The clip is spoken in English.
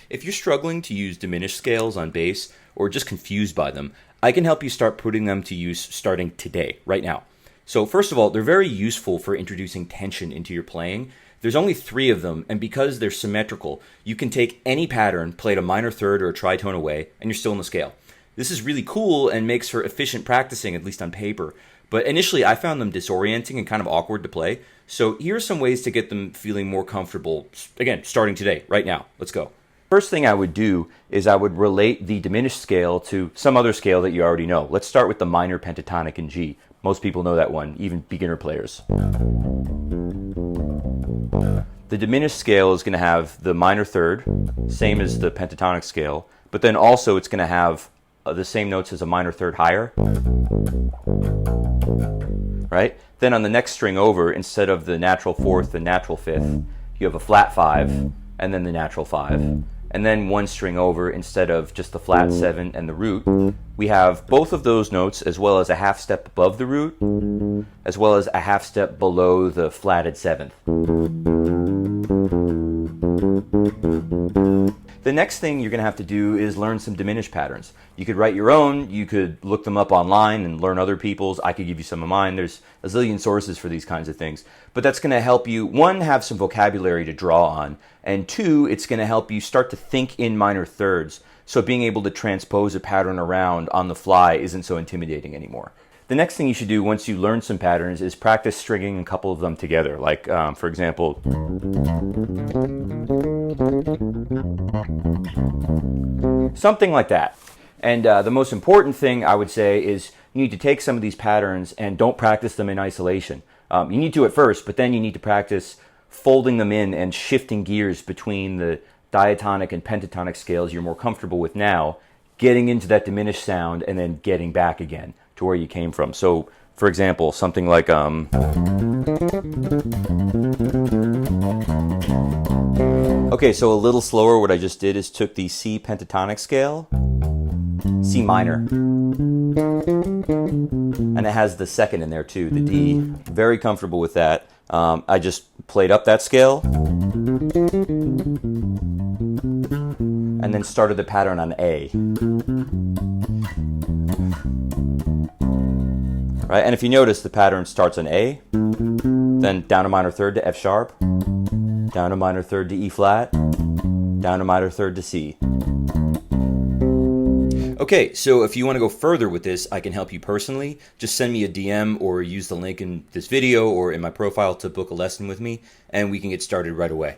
If you're struggling to use diminished scales on bass or just confused by them, I can help you start putting them to use starting today, right now. So first of all, they're very useful for introducing tension into your playing. There's only 3 of them, and because they're symmetrical, you can take any pattern, play it a minor third or a tritone away, and you're still in the scale. This is really cool and makes for efficient practicing, at least on paper. But initially, I found them disorienting and kind of awkward to play. So here are some ways to get them feeling more comfortable, again, starting today, right now. Let's go. First thing I would do is I would relate the diminished scale to some other scale that you already know. Let's start with the minor pentatonic in G. Most people know that one, even beginner players. The diminished scale is going to have the minor third, same as the pentatonic scale, but then also it's going to have the same notes as a minor third higher. Right? Then on the next string over, instead of the natural fourth and natural fifth, you have a flat 5 and then the natural 5. And then one string over, instead of just the flat 7 and the root, we have both of those notes as well as a half step above the root, as well as a half step below the flatted 7th. The next thing you're going to have to do is learn some diminished patterns. You could write your own, you could look them up online and learn other people's. I could give you some of mine. There's a zillion sources for these kinds of things. But that's going to help you, 1, have some vocabulary to draw on, and 2, it's going to help you start to think in minor thirds. So being able to transpose a pattern around on the fly isn't so intimidating anymore. The next thing you should do once you learn some patterns is practice stringing a couple of them together. Like, for example, something like that. And the most important thing I would say is you need to take some of these patterns and don't practice them in isolation. You need to at first, but then you need to practice folding them in and shifting gears between the diatonic and pentatonic scales you're more comfortable with now, getting into that diminished sound, and then getting back again to where you came from. So, for example, something like okay, so a little slower, what I just did is took the C pentatonic scale, C minor, and it has the second in there too, the D. Very comfortable with that. I just played up that scale and then started the pattern on A. Right, and if you notice, the pattern starts on A, then down a minor third to F sharp, down a minor third to E flat, down a minor third to C. Okay, so if you want to go further with this, I can help you personally. Just send me a DM or use the link in this video or in my profile to book a lesson with me, and we can get started right away.